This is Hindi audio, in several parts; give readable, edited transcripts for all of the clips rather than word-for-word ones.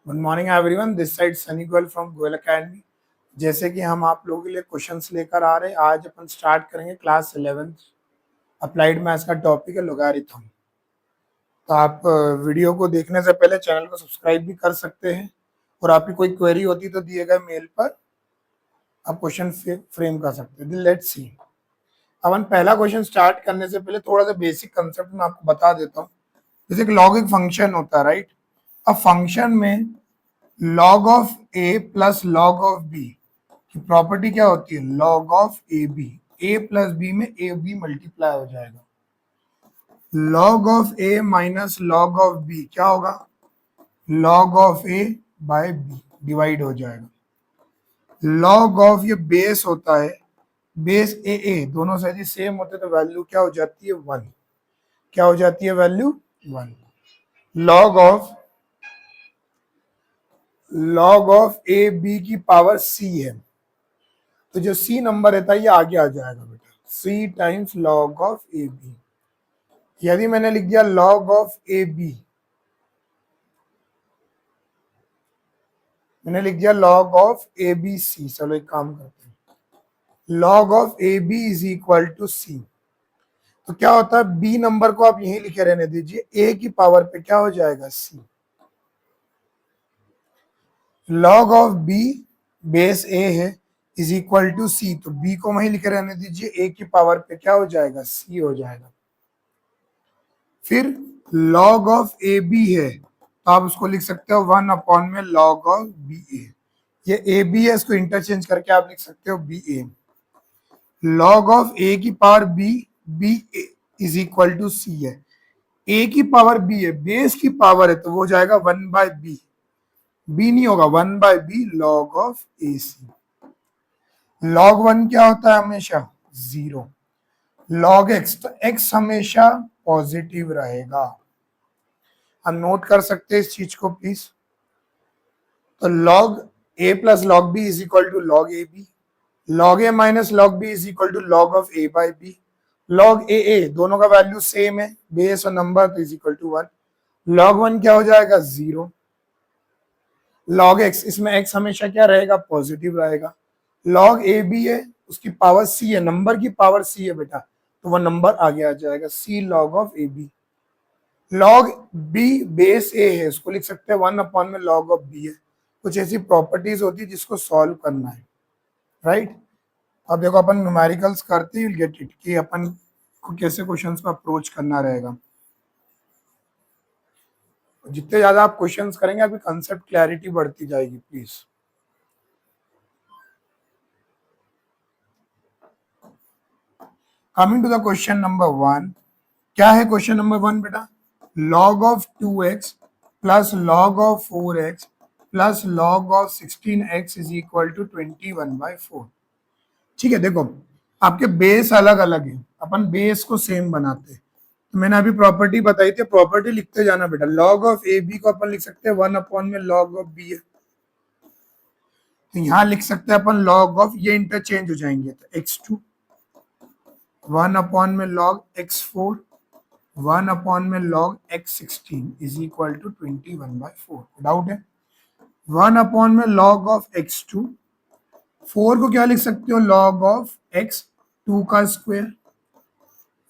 Good morning everyone, this side Sunny Goyal from Goyal academy. जैसे कि हम आप लोगों के लिए क्वेश्चंस लेकर आ रहे हैं, आज अपन स्टार्ट करेंगे क्लास 11th अप्लाइड मैथ्स का टॉपिक है लोगारिथम। तो आप वीडियो को देखने से पहले चैनल को सब्सक्राइब भी कर सकते हैं, और आपकी कोई क्वेरी होती तो दिए गए मेल पर आप क्वेश्चन फ्रेम कर सकते हैं। Let's see. अपन पहला क्वेश्चन स्टार्ट करने से पहले थोड़ा सा बेसिक कंसेप्ट मैं आपको बता देता हूँ। जैसे कि लॉग एक फंक्शन होता है, राइट। अब फंक्शन में log of a plus log of b की प्रॉपर्टी क्या होती है? log of A b. a plus b में a b मल्टीप्लाई हो जाएगा। log of a minus log of b क्या होगा? log of a by b divide हो जाएगा। log ऑफ ये बेस होता है, बेस ए दोनों साइड सेम होते तो वैल्यू क्या हो जाती है? 1। क्या हो जाती है value? 1। log of A b की पावर c है, तो जो सी नंबर रहता है ये आगे आ जाएगा बेटा, C times log of A B. यदि मैंने लिख दिया log ऑफ ए बी, मैंने लिख दिया log of A B C. चलो एक काम करते हैं, log of A B is equal to सी। तो क्या होता है, बी नंबर को आप यहीं लिखे रहने दीजिए, ए की पावर पे क्या हो जाएगा? सी। log ऑफ बी बेस ए है इज इक्वल टू सी, तो बी को वहीं लिखे रहने दीजिए, ए की पावर पे क्या हो जाएगा? सी हो जाएगा। फिर log ऑफ ए बी है तो आप उसको लिख सकते हो 1 अपॉन में log ऑफ बी ए। ये ए बी है, इसको इंटरचेंज करके आप लिख सकते हो B A. log of A की power B, B is equal to C है। ए की पावर बी है, बेस की पावर है, तो वो जाएगा 1 बाय बी। बी नहीं होगा, 1 by b log of a c. log 1 क्या होता है? हमेशा 0। log x, तो x हमेशा पॉजिटिव रहेगा। हम नोट कर सकते हैं इस चीज को प्लीज। तो log a plus log b is equal to log a b. log a minus log b is equal to log of a by b। log a दोनों का वैल्यू सेम है, बेस और नंबर, तो इज इक्वल टू 1। log 1 क्या हो जाएगा? 0। log x, इसमें x हमेशा क्या रहेगा? पॉजिटिव रहेगा। log a b है, उसकी पावर c है, नंबर की पावर c है बेटा, तो वो नंबर आगे आ जाएगा, c log of A b. log b base a है, उसको लिख सकते हैं 1 अपॉन में log ऑफ b है। कुछ ऐसी प्रॉपर्टीज होती है जिसको सॉल्व करना है, राइट। अब देखो अपन न्यूमेरिकल्स करते हैं, गेट इट कि अपन को कैसे क्वेश्चंस को अप्रोच करना रहेगा। जितने ज्यादा आप क्वेश्चंस करेंगे आपकी कंसेप्ट क्लैरिटी बढ़ती जाएगी please. Coming to the question number 1। क्या है क्वेश्चन नंबर 1 बेटा? log of 2x plus log of 4x plus log of 16x is equal to 21/4। ठीक है, देखो आपके बेस अलग अलग है, अपन बेस को सेम बनाते हैं। तो मैंने अभी प्रॉपर्टी बताई थी, प्रॉपर्टी लिखते जाना बेटा। log ऑफ ए बी को अपन लिख सकते हैं 1 अपॉन में log ऑफ बी है, तो यहां लिख सकते हैं अपन log ऑफ, ये इंटरचेंज हो जाएंगे, तो x2 1 अपॉन में log x4 1 अपॉन में log x16 is equal to 21/4। Doubt है? 1 अपॉन में log ऑफ x2, 4 को क्या लिख सकते हो? log ऑफ x2 का स्क्वायर।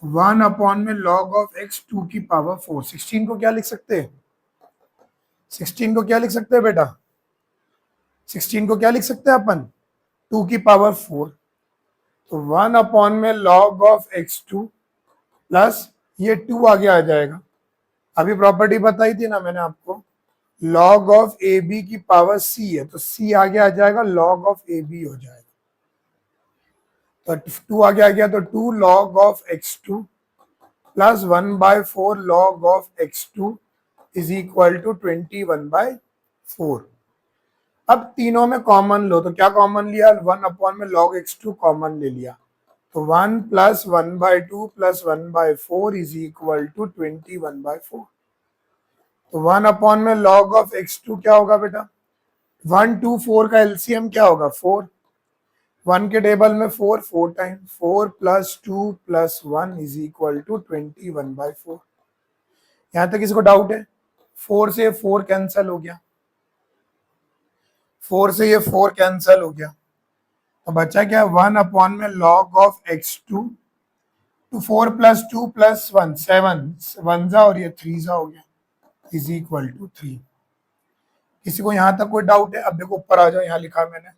1 अपॉन में log ऑफ x2 की पावर 4। 16 को क्या लिख सकते हैं? 16 को क्या लिख सकते हैं बेटा? 16 को क्या लिख सकते हैं अपन? 2 की पावर 4। तो 1 अपॉन में log ऑफ x2 प्लस ये 2 आगे आ जाएगा। अभी प्रॉपर्टी बताई थी ना मैंने आपको, log ऑफ ए बी की पावर c है, तो c आगे आ जाएगा, log ऑफ ए बी हो जाएगा। तो 2 आगे आ गया, तो 2 log of x2 plus 1/4 log of x2 is equal to 21/4। अब तीनों में कॉमन लो, तो क्या कॉमन लिया? 1 अपॉन में log x2 कॉमन ले लिया, तो 1 plus 1/2 plus 1/4 is equal to 21/4। तो 1 अपॉन में log ऑफ x2 क्या होगा बेटा? 1 2 4 का एलसीएम क्या होगा? 4। 1 के टेबल में 4, 4 time 4 plus 2 plus 1 is equal to 21/4। यहां तक किसी को डाउट है? 4 से 4 कैंसल हो गया, 4 से ये 4 कैंसिल हो गया, तो बचा क्या 1 अपॉन में log ऑफ x2 तो 4 प्लस 2 प्लस 1 7 1 जा और ये 3 जा हो गया इज इक्वल टू 3। किसी को यहां तक कोई डाउट है? अब देखो ऊपर आ जाओ, यहाँ लिखा मैंने,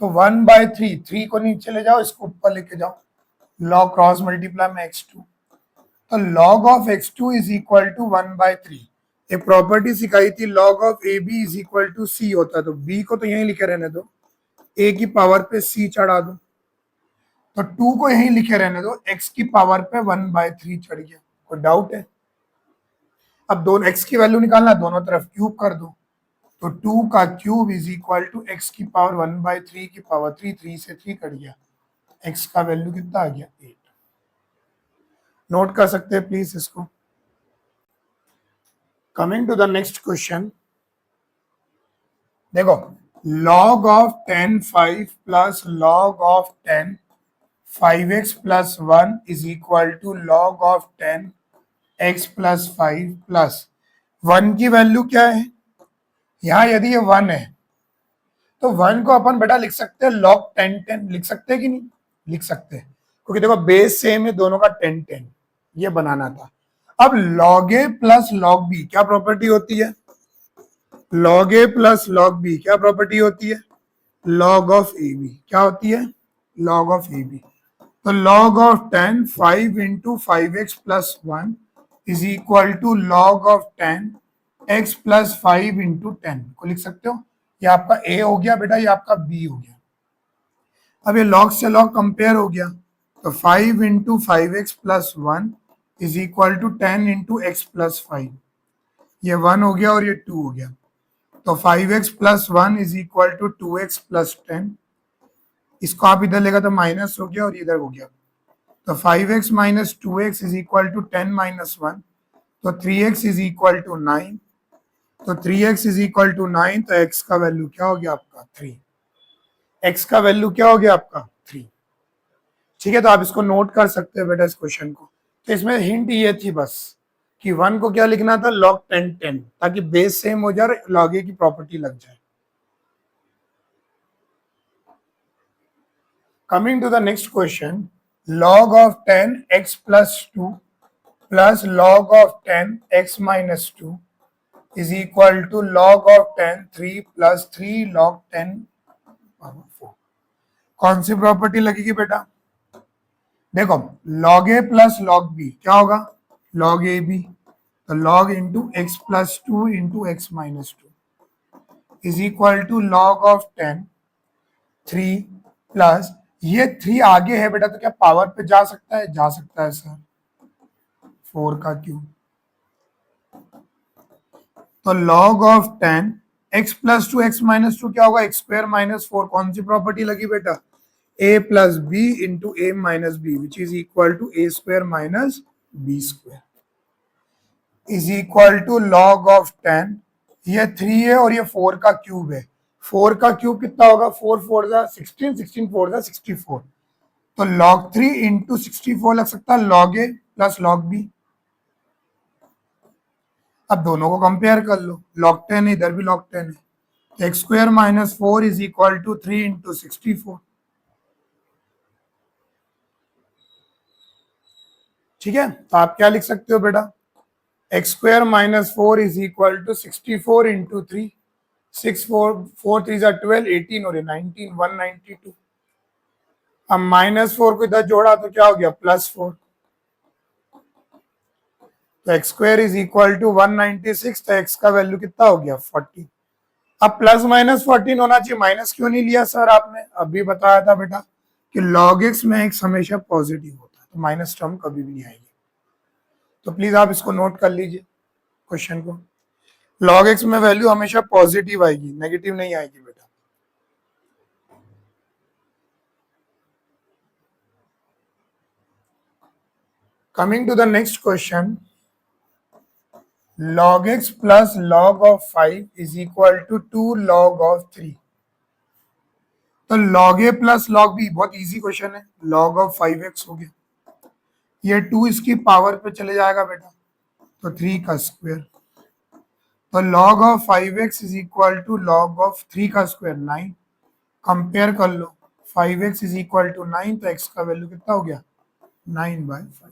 तो 1/3 3 को नीचे ले जाओ, इसको ऊपर लेके जाओ, log क्रॉस मल्टीप्लाई में x2, तो log of x2 is equal to 1/3। एक प्रॉपर्टी सिखाई थी log of ab is equal to c होता है, तो b को तो यहीं लिखे रहने दो, a की पावर पे c चढ़ा दो, तो 2 को यहीं लिखे रहने दो, x की पावर पे 1/3 चढ़ गया। कोई डाउट है? अब दोनों x की वैल्यू निकालना, दोनों तरफ क्यूब कर दो, तो 2 का cube is equal to x की पावर 1/3 की पावर 3, 3 से 3 कट गया, x का वैल्यू कितना आ गया 8। नोट कर सकते हैं प्लीज इसको। Coming to the next question, देखो log of 10 5 plus log of 10 5x plus 1 is equal to log of 10 x plus 5 plus 1 की वैल्यू क्या है? यहां यदि ये 1 है तो 1 को अपन बेटा लिख सकते हैं log 10 10, लिख सकते हैं कि नहीं? लिख सकते हैं, क्योंकि देखो बेस सेम है दोनों का 10 10, ये बनाना था। अब log a plus log b क्या प्रॉपर्टी होती है? log a plus log b क्या प्रॉपर्टी होती है? log ऑफ ab क्या होती है? log of ab। तो log of 10 5 into 5x plus 1 is equal to log of 10 x plus 5 into 10 को लिख सकते हो। ये आपका a हो गया बेटा, ये आपका b हो गया। अब ये log से log कंपेयर हो गया, तो 5 into 5x plus 1 is equal to 10 into x plus 5, ये 1 हो गया और ये 2 हो गया, तो 5x plus 1 is equal to 2x plus 10, इसको आप इधर लेगा तो माइनस हो गया और इधर हो गया, तो 5x minus 2x is equal to 10 minus 1, तो 3x इज इक्वल टू 9, तो 3x इज इक्वल टू 9, तो x का वैल्यू क्या हो गया आपका 3। x का वैल्यू क्या हो गया आपका 3। ठीक है, तो आप इसको नोट कर सकते हैं बेटा इस क्वेश्चन को। तो इसमें हिंट ये थी बस कि 1 को क्या लिखना था log 10 10, ताकि बेस सेम हो जाए और log a की प्रॉपर्टी लग जाए। Coming to the next question, log of 10 x plus 2 plus log of 10 x minus 2 is equal to log of 10 3 plus 3 log 10 power 4। कौन सी प्रॉपर्टी लगेगी बेटा? देखो log a plus log b क्या होगा? log a b, तो log into x plus 2 into x minus 2 is equal to log of 10 3 plus ये 3 आगे है बेटा, तो क्या पावर पे जा सकता है? जा सकता है सर, 4 का क्यूब, तो log of 10 x plus 2 x minus 2 क्या होगा? X square minus 4। कौन सी प्रॉपर्टी लगी बेटा? a plus b into a minus b which is equal to a square minus b square is equal to log of 10, ये 3 है और ये 4 का क्यूब है, 4 का क्यूब कितना होगा? 4 4 जा 16, 16 4 जा 64, तो log 3 इंटू 64 लग सकता है log a plus log b। अब दोनों को कंपेयर कर लो, log 10 इधर भी log 10 है, x square minus 4 is equal to 3 into 64। ठीक है, तो आप क्या लिख सकते हो बेटा? X square minus 4 is equal to 64 into 3, 6 4 4 3 जा 12 18 और 19 192। अब माइनस 4 को इधर जोड़ा तो क्या हो गया? प्लस 4, तो x square is equal to 196, तो एक्स का वैल्यू कितना हो गया 40। अब प्लस माइनस 14 होना चाहिए, माइनस क्यों नहीं लिया सर आपने? अभी बताया था बेटा कि log x में x हमेशा पॉजिटिव होता है, तो माइनस टर्म कभी भी नहीं आएगी। तो प्लीज आप इसको नोट कर लीजिए क्वेश्चन को, log x में वैल्यू हमेशा पॉजिटिव आएगी, नेगेटिव नहीं आएगी बेटा। Coming to the next question, log x plus log of 5 is equal to 2 log of 3। तो log a plus log b बहुत इजी क्वेश्चन है, log ऑफ 5x हो गया, ये 2 इसकी पावर पे चले जाएगा बेटा, तो 3 का स्क्वायर, तो log of 5x is equal to log of 3 का स्क्वायर 9। कंपेयर कर लो, 5x इज इक्वल टू 9, तो x का वैल्यू कितना हो गया 9/5।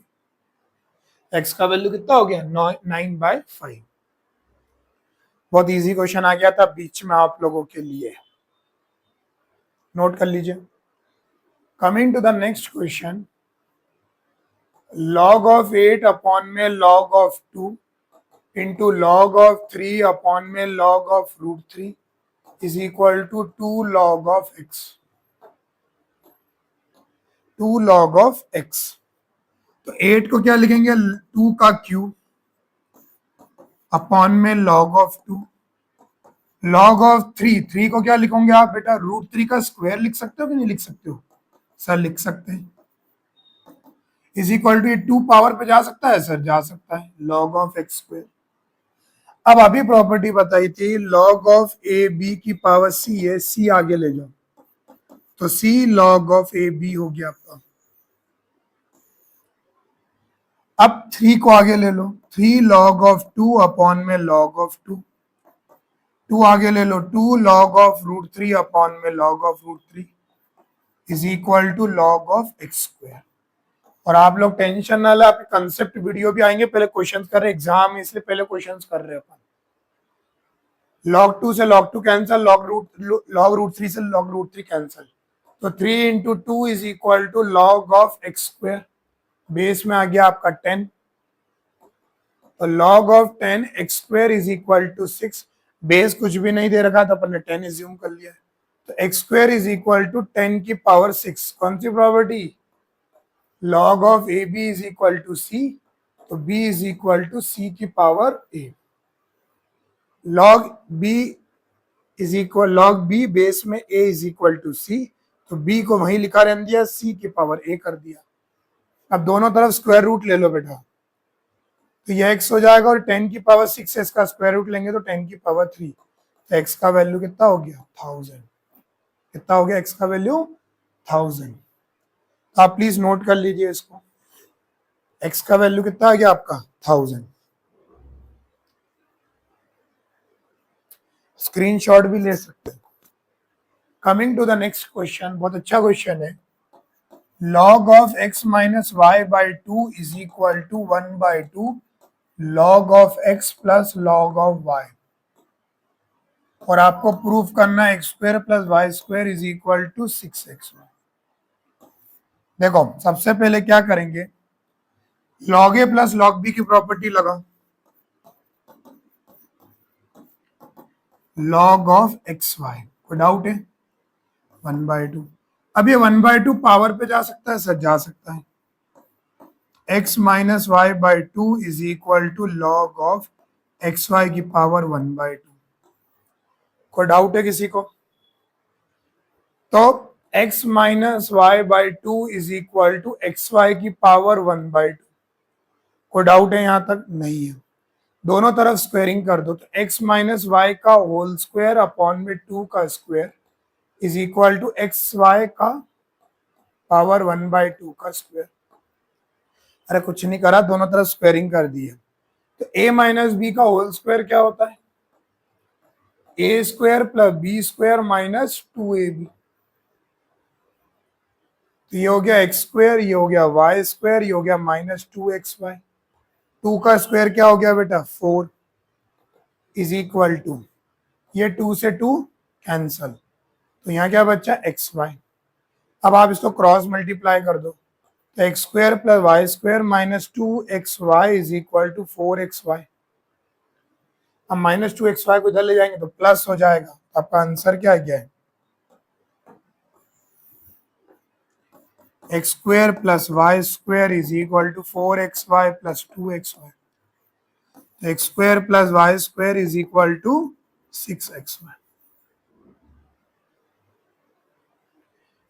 x का वैल्यू कितना हो गया 9/5। बहुत इजी क्वेश्चन आ गया था बीच में आप लोगों के लिए, नोट कर लीजिए। Coming to the next question, log of 8 upon में log of 2 into log of 3 upon में log of √3 is equal to 2 log of x। 2 log of x, तो 8 को क्या लिखेंगे 2 का क्यूब अपॉन में log of 2, log of 3 को क्या लिखोगे आप बेटा √3 का स्क्वायर लिख सकते हो कि नहीं लिख सकते हो? सर लिख सकते हैं। इज इक्वल टू 2 पावर पे जा सकता है सर, जा सकता है, log ऑफ एक्स स्क्वायर। अब अभी प्रॉपर्टी बताई थी log ऑफ ए बी की पावर सी है, सी आगे ले जाओ, तो सी log ऑफ ए बी हो गया आपका। अब 3 को आगे ले लो, 3 log ऑफ 2 अपॉन में log ऑफ 2, 2 आगे ले लो, 2 log ऑफ √3 अपॉन में log of √3 is equal to log of x square. और आप लोग टेंशन ना ले, आपके कंसेप्ट वीडियो भी आएंगे, पहले क्वेश्चंस कर रहे एग्जाम में, इसलिए पहले क्वेश्चंस कर रहे अपन। log 2 से log 2 कैंसिल, log √3 से log √3 कैंसिल, तो 3 into 2 is equal to log of x square, base में आ गया आपका 10, तो log of 10 x square is equal to 6, base कुछ भी नहीं दे रखा था अपन ने 10 एज्यूम कर लिया, तो x square is equal to 10 की पावर 6। कौन सी property? log of A B is equal to सी, तो b is equal to c की power a। log b is equal, log b base में a इज इक्वल टू सी, तो b को वहीं लिखा रहने दिया, c की पावर a कर दिया। अब दोनों तरफ स्क्वायर रूट ले लो बेटा, तो यह x हो जाएगा, और 10 की पावर 6 है, इसका स्क्वायर रूट लेंगे तो 10 की पावर 3, तो x का वैल्यू कितना हो गया 1000। कितना हो गया x का वैल्यू 1000। तो आप प्लीज नोट कर लीजिए इसको, x का वैल्यू कितना आ गया आपका 1000। स्क्रीनशॉट भी ले सकते हैं। Coming to the next question, बहुत अच्छा क्वेश्चन है। log of x minus y by 2 is equal to 1/2 log of x plus log of y, और आपको प्रूफ करना है x square plus y square is equal to 6xy। देखो सबसे पहले क्या करेंगे, log a plus log b की प्रॉपर्टी लगाओ, log ऑफ एक्स वाई, कोई डाउट है? 1/2। अब ये 1/2 पावर पे जा सकता है सर, जा सकता है। x minus y by 2 is equal to log of x y की पावर 1/2। कोई डाउट है किसी को? तो x minus y by 2 is equal to x y की पावर 1/2। कोई डाउट है यहां तक? नहीं है। दोनों तरफ स्क्वायरिंग कर दो, तो x माइनस वाई का होल स्क्वायर अपॉन में 2 का square is equal to x y का पावर 1/2 का स्क्वायर। अरे कुछ नहीं करा, दोनों तरफ स्क्वायरिंग कर दी है। तो a माइनस बी का होल स्क्वायर क्या होता है? a square plus b square minus 2ab। तो ये हो गया एक्स स्क्वायर, ये हो गया वाई स्क्वायर, ये हो गया माइनस 2xy। 2 का स्क्वायर क्या हो गया बेटा 4 इज इक्वल टू, ये 2 से 2 कैंसल, तो यहाँ क्या बच्चा xy। अब आप इसको क्रॉस मल्टीप्लाई कर दो, तो x square plus y square minus 2xy is equal to 4xy। अब माइनस 2xy को इधर ले जाएंगे तो प्लस हो जाएगा। आपका आंसर क्या गया है? X square plus y square is equal to 4xy plus 2xy। X square plus y square is equal to 6xy।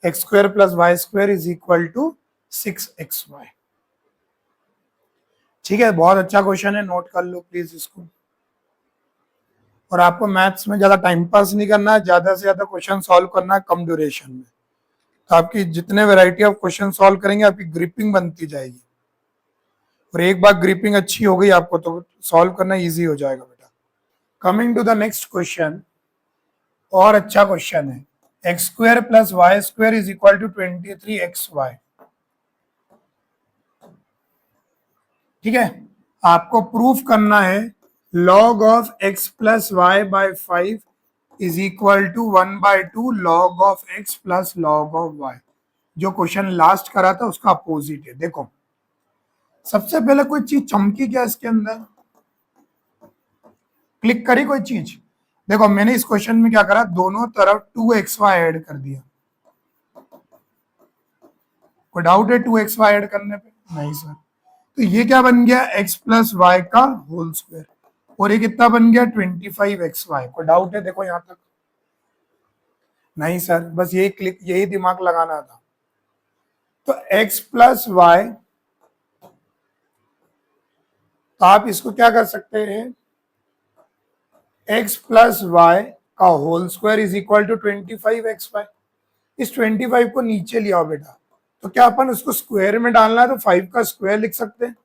X square plus y square is equal to 6xy। ठीक है, बहुत अच्छा क्वेश्चन है, नोट कर लो प्लीज इसको। और आपको मैथ्स में ज्यादा टाइम पास नहीं करना है, ज्यादा से ज्यादा क्वेश्चन सॉल्व करना है कम ड्यूरेशन में। तो आपकी जितने वैरायटी ऑफ क्वेश्चन सॉल्व करेंगे आपकी ग्रिपिंग बनती जाएगी, और एक बार ग्रिपिंग अच्छी हो गई आपको तो सॉल्व करना इजी हो जाएगा बेटा। Coming to the next question, और अच्छा क्वेश्चन है। X square plus y square is equal to 23xy। ठीक है, आपको प्रूफ करना है log of x plus y by 5 is equal to 1/2 log of x plus log of y। जो क्वेश्चन लास्ट करा था उसका अपोजिट है। देखो, सबसे पहले कोई चीज चमकी क्या इसके अंदर, क्लिक करी कोई चीज। देखो, मैंने इस क्वेश्चन में क्या करा, दोनों तरफ 2xy ऐड कर दिया। कोई डाउट है 2xy ऐड करने पे? नहीं सर। तो ये क्या बन गया, x प्लस वाई का होल स्क्वायर, और ये कितना बन गया 25xy। कोई डाउट है? देखो यहां तक। नहीं सर, बस यही क्लिक, यही दिमाग लगाना था। तो x प्लस वाई, तो आप इसको क्या कर सकते हैं, x प्लस वाई का whole square is equal to 25xy। इस 25 को नीचे लिया आओ बेटा, तो क्या अपन उसको स्क्वायर में डालना है तो 5 का स्क्वायर लिख सकते हैं,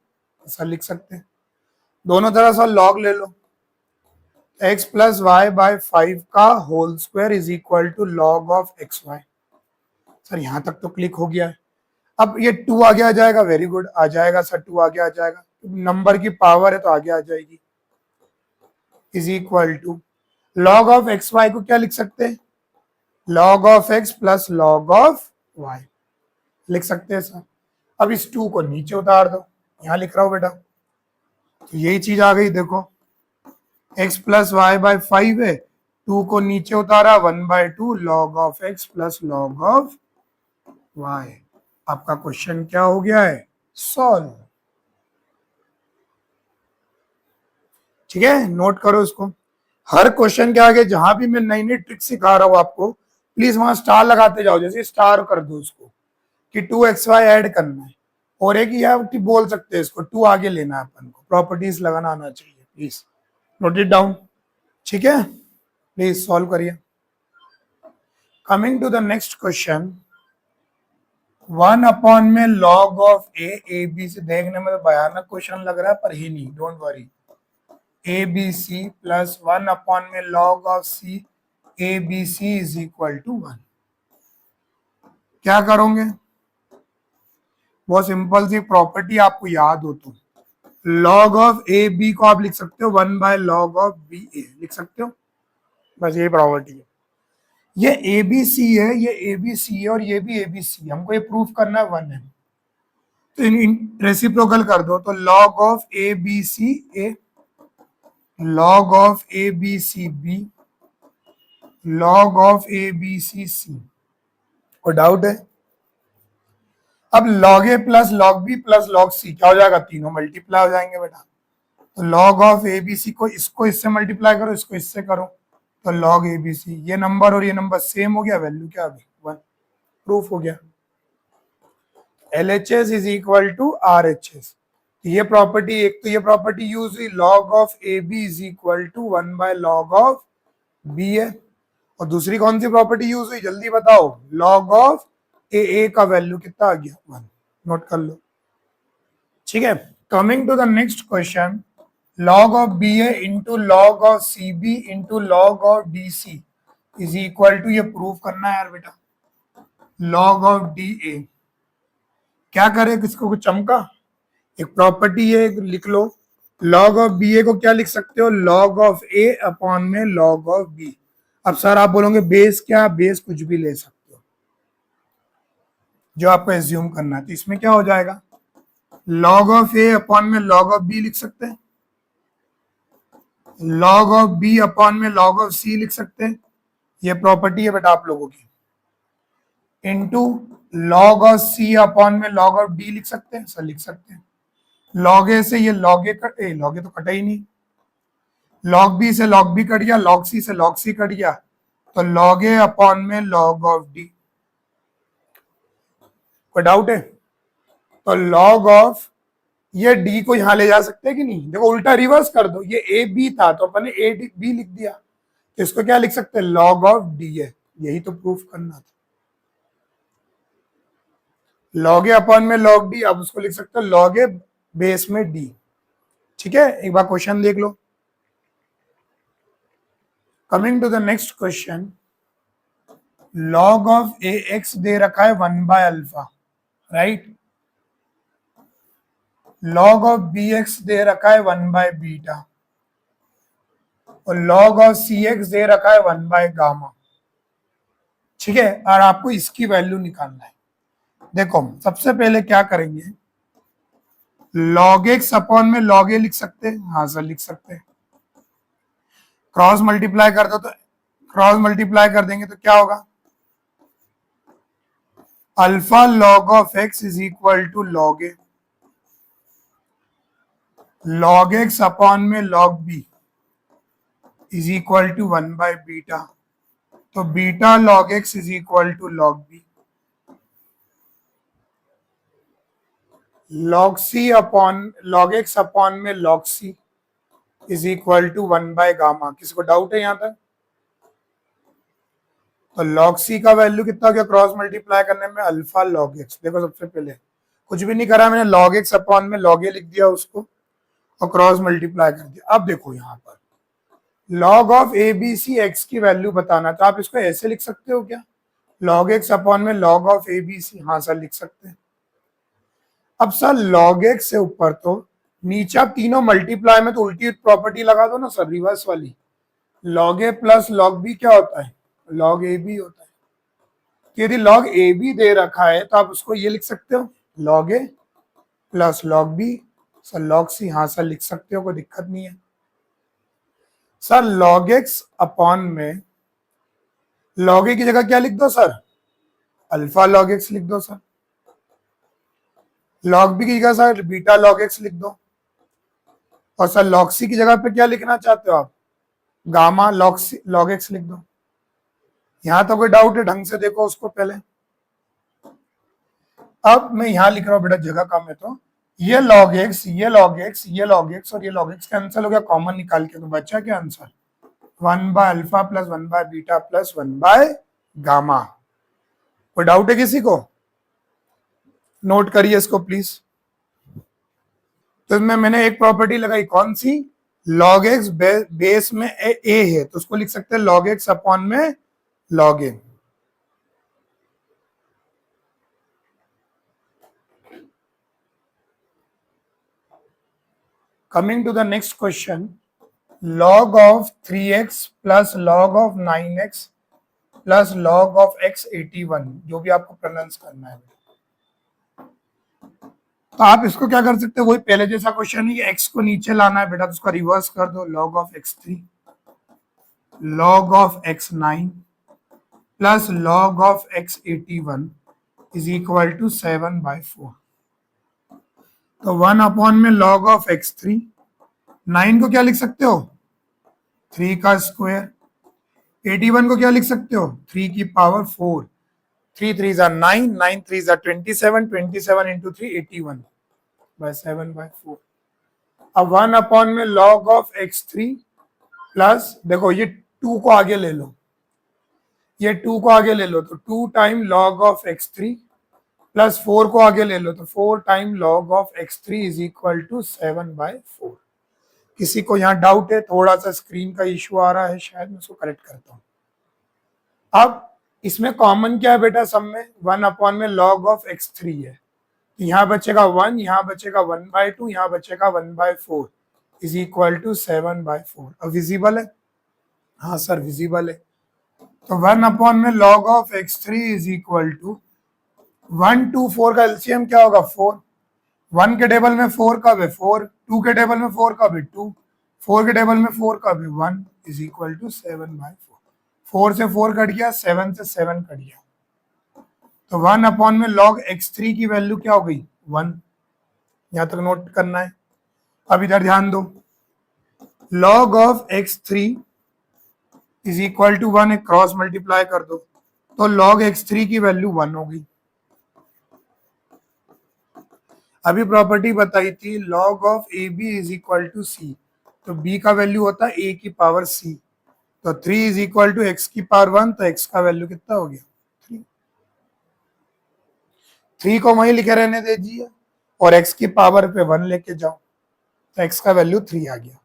ऐसा लिख सकते हैं। दोनों तरह से लॉग ले लो, x प्लस वाई बाय 5 का whole square is equal to log of x y. Sir यहां तक तो क्लिक हो गया है। अब ये 2 आगे आ जाएगा, वेरी गुड, आ जाएगा सर, 2 आगे आ जाएगा, नंबर की पावर है तो आगे आ जाएगी। Is equal to log of x y को क्या लिख सकते हैं, log of x plus log of y लिख सकते हैं सर। अब इस 2 को नीचे उतार दो, यहां लिख रहा हूं बेटा, तो यही चीज आ गई। देखो, x प्लस वाई बाय 5 है, 2 को नीचे उतारा, 1/2 log of x plus log of y। आपका क्वेश्चन क्या हो गया है, सॉल्व। ठीक है, नोट करो इसको। हर क्वेश्चन के आगे जहां भी मैं नई नई ट्रिक सिखा रहा हूं आपको, प्लीज वहां स्टार लगाते जाओ, जैसे स्टार कर दो उसको कि 2xy ऐड करना है, और एक यह बोल सकते हैं इसको 2 आगे लेना है अपन को, प्रॉपर्टीज लगाना आना चाहिए। Please note it down. ठीक है, प्लीज सॉल्व करिए। Coming to the next question, 1 में लॉग ऑफ ए बी से, देखने में तो भयानक क्वेश्चन लग रहा है पर ही नहीं, don't worry. A B c plus 1 में log of c a B c is equal to 1। क्या करोगे, बहुत सिंपल सी प्रॉपर्टी आपको याद हो तो, लॉग ऑफ ए बी को आप लिख सकते हो 1/log ऑफ बी ए, लिख सकते हो, बस ये प्रॉपर्टी है। ये ए बी सी है, ये ए बी सी है, और ये भी ए बी सी, हमको ये प्रूफ करना है 1 है, तो रेसिप्रोकल कर दो, तो log of A B C A, log of A B C B, log of A B C C. कोई डाउट है? अब log A plus log B plus log C क्या हो जाएगा, तीनों मल्टीप्लाई हो जाएंगे बेटा। तो log of A B c को इसको इससे मल्टीप्लाई करो, इसको इससे करो, तो log ए बी सी, ये नंबर और ये नंबर सेम हो गया, वैल्यू क्या आ गई 1, प्रूफ हो गया। LHS is equal to RHS। ये प्रॉपर्टी, एक तो ये प्रॉपर्टी यूज हुई, log of A B is equal to 1/log of b है, और दूसरी कौन सी प्रॉपर्टी यूज हुई, जल्दी बताओ, log ऑफ ए का वैल्यू कितना आ गया 1, नोट कर लो। ठीक है, coming to the next question, log of b a into log of c b into log of d c is equal to, ये प्रूफ करना है यार बेटा, log ऑफ डी ए। क्या करे, किसको कुछ चमका, एक प्रॉपर्टी है, लिख लो, log ऑफ बी ए को क्या लिख सकते हो, log ऑफ ए अपॉन में log ऑफ बी। अब सर आप बोलोगे बेस क्या, बेस कुछ भी ले सकते हो जो आपको एज्यूम करना है, तो इसमें क्या हो जाएगा, log ऑफ ए अपॉन में log ऑफ बी लिख सकते हैं, log ऑफ बी अपॉन में log ऑफ सी लिख सकते हैं, ये प्रॉपर्टी है बेटा आप लोगों की, into log of c upon में log ऑफ डी लिख सकते हैं, सर लिख सकते हैं। log ए से ये log ए log ए तो कटा ही नहीं, log बी से log बी कट गया, log सी से log सी कट गया, तो log ए अपॉन में log ऑफ डी। कोई डाउट है? तो log ऑफ, ये डी को यहां ले जा सकते हैं कि नहीं, देखो उल्टा रिवर्स कर दो, ये ए बी था तो अपन ने ए बी लिख दिया, तो इसको क्या लिख सकते हैं, log ऑफ डी है, यही तो प्रूफ करना था। log ए अपॉन में log डी, अब उसको लिख सकते हो log ए बेस में डी। ठीक है, एक बार क्वेश्चन देख लो, coming to the next question, log of A X दे रखा है 1/अल्फा, right. Log of B X दे रखा है 1/बीटा और लॉग ऑफ सी एक्स दे रखा है 1/गामा। ठीक है, और आपको इसकी वैल्यू निकालना है। देखो सबसे पहले क्या करेंगे, लॉग एक्स अपॉन में लॉग ए लिख सकते हैं, हाँ सर लिख सकते हैं। क्रॉस मल्टीप्लाई कर दो तो क्रॉस मल्टीप्लाई कर देंगे तो क्या होगा, alpha log of X is equal to log A, log x upon में log B is equal to 1/बीटा, तो beta log X is equal to log B, log C upon log x upon में log C is equal to 1/गामा। किसी को डाउट है यहां तक? तो लॉग सी का वैल्यू कितना हो गया क्रॉस मल्टीप्लाई करने में, अल्फा लॉग एक्स। देखो सबसे पहले कुछ भी नहीं करा मैंने, लॉग एक्स अपॉन में लॉग ए लिख दिया उसको और क्रॉस मल्टीप्लाई कर दिया। अब देखो यहाँ पर log of A B c x की वैल्यू बताना, तो आप इसको ऐसे लिख सकते हो क्या, लॉग एक्स अपॉन में log of A B c, हाँ सर लिख सकते हैं। अब सर लॉग एक्स से ऊपर तो नीचे आप तीनों मल्टीप्लाई में तो उल्टी प्रॉपर्टी लगा दो ना सर, रिवर्स वाली, log A plus log B क्या होता है, लॉग ए बी होता है। तो यदि लॉग ए बी दे रखा है तो आप उसको ये लिख सकते हो, log A plus log B, sir log C, हाँ सर लिख सकते हो, कोई दिक्कत नहीं है। सर लॉग एक्स अपॉन में लॉग ए की जगह क्या लिख दो सर, अल्फा लॉग एक्स लिख दो सर, लॉग बी की जगह सर बीटा लॉग एक्स लिख दो, और सर लॉग सी की जगह पे क्या लिखना चाहते हो आप, गामा लॉग एक्स लिख दो। यहां तो कोई डाउट है, ढंग से देखो उसको पहले। अब मैं यहां लिख रहा हूं बेटा, जगह कम है तो ये लॉग एक्स, ये लॉग एक्स, ये लॉग एक्स और ये लॉग एक्स कैंसिल हो गया, कॉमन निकाल के तो बचा क्या आंसर, 1/अल्फा प्लस 1/बीटा प्लस 1/गामा। कोई डाउट है किसी को? नोट करिए इसको प्लीज। तो इसमें मैंने एक प्रॉपर्टी लगाई, कौन सी, लॉग एक्स बेस में ए है तो उसको लिख सकते हैं लॉग एक्स अपॉन में log a. Coming to the next question, log of 3x plus log of 9x plus log of x 81, जो भी आपको प्रोनाउंस करना है। तो आप इसको क्या कर सकते हो, वही पहले जैसा क्वेश्चन है, x को नीचे लाना है बेटा, तो उसको रिवर्स कर दो, log of x3 log of x9 plus log of x81 is equal to 7/4। तो 1 अपॉन में log of x3, 9 को क्या लिख सकते हो, 3 का स्क्वायर, 81 को क्या लिख सकते हो, 3 की पावर 4, 3 3 9, 9 3 27, 27 इंटू 3 81 बाय 7/4। अब 1 अपॉन में log ऑफ x3 प्लस, देखो ये 2 को आगे ले लो, ये 2 को आगे ले लो तो 2 time log of x3 plus 4 को आगे ले लो तो 4 time log of x3 is equal to 7/4। किसी को यहाँ डाउट है, थोड़ा सा स्क्रीन का इश्यू आ रहा है शायद, मैं उसको करेक्ट करता हूँ। अब इसमें कॉमन क्या है बेटा, सब में 1 अपॉन में log ऑफ x3 है, यहाँ बचेगा 1, यहाँ बचेगा 1/2, यहाँ बचेगा 1/4 इज इक्वल टू 7/4। अब विजिबल है, हाँ सर विजिबल है। तो 1 अपॉन में log of x3 is equal to 1 2 4 का एलसीएम क्या होगा 4, 1 के टेबल में 4 कब है 4, 2 के टेबल में 4 कब है 2, 4 के टेबल में 4 कब है 1 इज इक्वल टू 7/4। 4 से 4 कट गया, 7 से 7 कट गया, तो 1 अपॉन में log x3 की वैल्यू क्या हो गई 1। यहां तक नोट करना है। अब इधर ध्यान दो, log of x3 is equal to 1 cross multiply कर दो, तो log x3 की वैल्यू 1 होगी। अभी प्रॉपर्टी बताई थी log of A B is equal to सी, तो b का वैल्यू होता है a की पावर c, तो 3 इज इक्वल टू x की पावर 1, तो x का वैल्यू कितना हो गया 3। 3 को वहीं लिखे रहने दीजिए और x की पावर पे 1 लेके जाओ, तो x का वैल्यू 3 आ गया।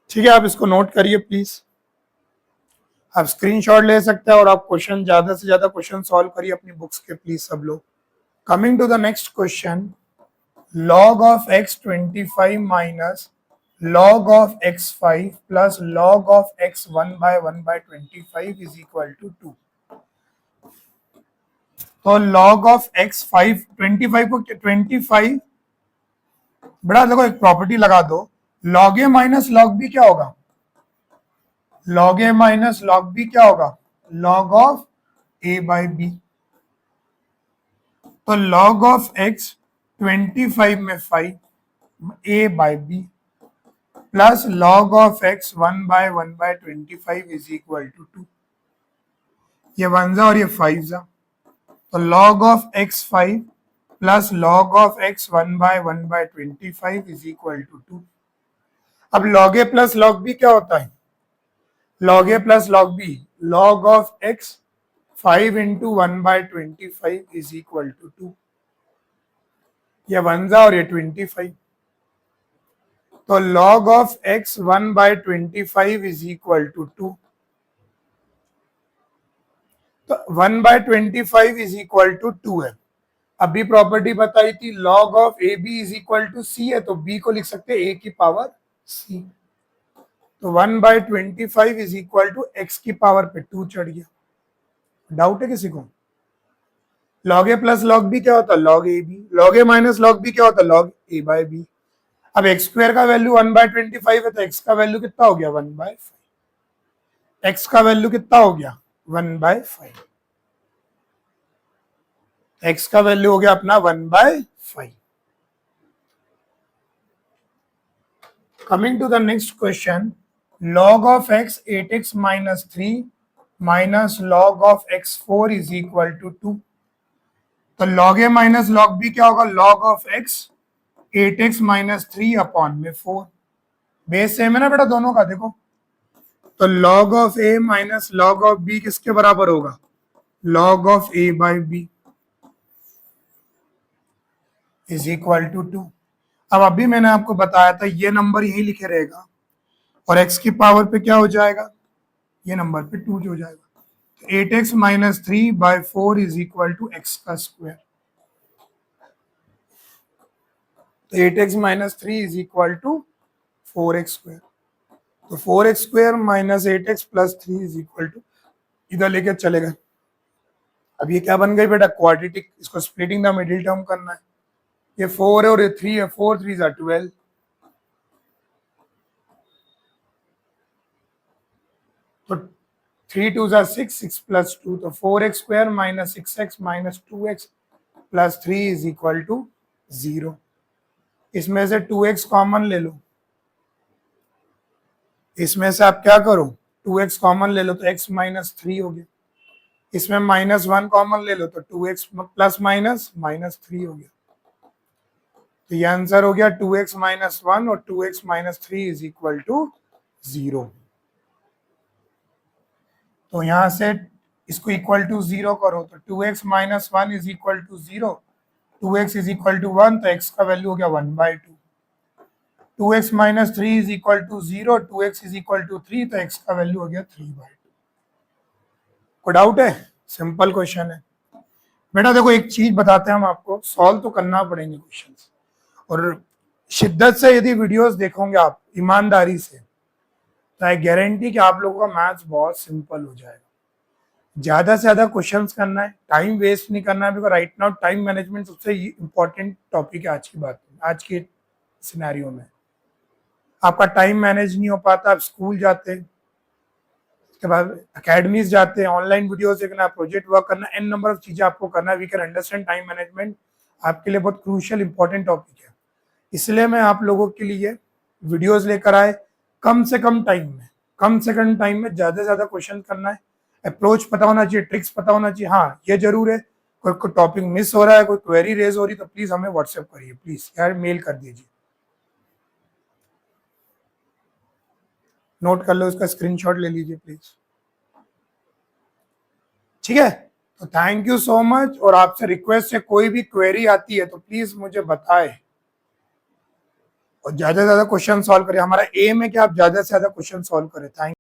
ठीक है, आप इसको नोट करिए प्लीज। आप स्क्रीनशॉट ले सकते हैं और आप क्वेश्चन ज्यादा से ज्यादा क्वेश्चन सॉल्व करिए अपनी बुक्स के प्लीज सब लोग। Coming to the next question, log of x25 minus log of x5 plus log of x1 by 1 by 25 is equal to 2। तो log of x5 25 को 25 बड़ा देखो एक प्रॉपर्टी लगा दो, log a minus log b क्या होगा, log a minus log b क्या होगा, log of a by b। तो log of x 25 में 5 a by b plus log of x 1 by 1 by 25 is equal to 2। ये 1 जा और ये 5 जा, तो log of x5 plus log of x 1 by 1 by 25 is equal to 2। अब log a plus log b क्या होता है, log a plus log b, log of x 5 into 1 by 25 is equal to 2। ये 1 जा और ये 25, तो log of x 1 by 25 is equal to 2। तो 1 by 25 is equal to 2 है। अभी प्रॉपर्टी बताई थी log of ab is equal to c है, तो b को लिख सकते हैं a की पावर c। तो 1 by 25 is equal to x की पावर पे 2 चढ़ गया। डाउट है किसी को? log a plus log b क्या होता है, log ab, log a minus log b क्या होता है, log a by b। अब एक्स स्क्वायर का वैल्यू 1 by 25 है, तो एक्स का वैल्यू कितना हो गया 1 by 5। एक्स का वैल्यू कितना हो गया 1 by 5, एक्स का वैल्यू हो गया अपना 1 by 5। Coming to the next question, log of x 8x minus 3 minus log of x4 is equal to 2। तो log a minus log b क्या होगा, log of x 8x minus 3 upon में 4। बेस सेम है ना बेटा दोनों का, देखो तो log of a minus log of b किसके बराबर होगा, log of a by b is equal to 2। अब अभी मैंने आपको बताया था ये नंबर यही लिखे रहेगा और x की पावर पे क्या हो जाएगा, ये नंबर पे 2 हो जाएगा। तो 8x minus 3 by 4 is equal to x का स्क्वायर। तो 8x minus 3 is equal to 4x square. तो 4x square minus 8x plus 3 is equal to, इधर लेके चलेगा। अब ये क्या बन गई बेटा, क्वाड्रेटिक, इसको स्प्लिटिंग द मिडिल टर्म करना है। ये 4 है और ये 3 है, 4 3 जा 12। तो 3 2 जा 6, 6 प्लस 2, तो 4x square minus 6x minus 2x plus 3 is equal to 0। इसमें से 2x कॉमन ले लो, इसमें से आप क्या करो 2x कॉमन ले लो तो x माइनस 3 हो गया। इसमें माइनस 1 कॉमन ले लो तो 2x प्लस माइनस माइनस 3 हो गया। तो ये आंसर हो गया 2x माइनस 1 और 2x minus 3 is equal to 0। तो यहां से इसको इक्वल टू 0 करो तो 2x minus 1 is equal to 0, 2x is equal to 1, तो x का वैल्यू हो गया 1/2। 2x minus 3 is equal to 0, 2x is equal to 3, तो x का वैल्यू हो गया 3/2। कोई डाउट है? सिंपल क्वेश्चन है बेटा। देखो एक चीज बताते हैं हम आपको, सॉल्व तो करना पड़ेंगे क्वेश्चंस, और शिद्दत से यदि वीडियोस देखोगे आप ईमानदारी से, तो आई गारंटी कि आप लोगों का मैथ्स बहुत सिंपल हो जाएगा। ज्यादा से ज्यादा क्वेश्चंस करना है, टाइम वेस्ट नहीं करना है, because right now time management सबसे इंपॉर्टेंट टॉपिक है आज की बात में, आज के सिनेरियो में। आपका टाइम मैनेज नहीं हो पाता, आप स्कूल जाते हैं, उसके बाद अकेडमीज जाते हैं, ऑनलाइन वीडियोस देखना, प्रोजेक्ट वर्क करना, एन नंबर ऑफ चीजें आपको करना है। We can understand time management आपके लिए बहुत क्रूशियल इंपॉर्टेंट टॉपिक है। इसलिए मैं आप लोगों के लिए वीडियोस लेकर आए, कम से कम टाइम में, कम से कम टाइम में ज्यादा से ज्यादा क्वेश्चन करना है। अप्रोच पता होना चाहिए, ट्रिक्स पता होना चाहिए। हाँ ये जरूर है, कोई टॉपिक मिस हो रहा है, कोई क्वेरी रेज हो रही, तो प्लीज हमें व्हाट्सएप करिए, प्लीज यार मेल कर दीजिए, नोट कर लो, उसका स्क्रीनशॉट ले लीजिए प्लीज, ठीक है। तो थैंक यू सो मच, और आपसे रिक्वेस्ट है कोई भी क्वेरी आती है तो प्लीज मुझे बताएं और ज्यादा से ज्यादा क्वेश्चन सॉल्व करें। हमारा एम है कि आप ज्यादा से ज्यादा क्वेश्चन सॉल्व करें। थैंक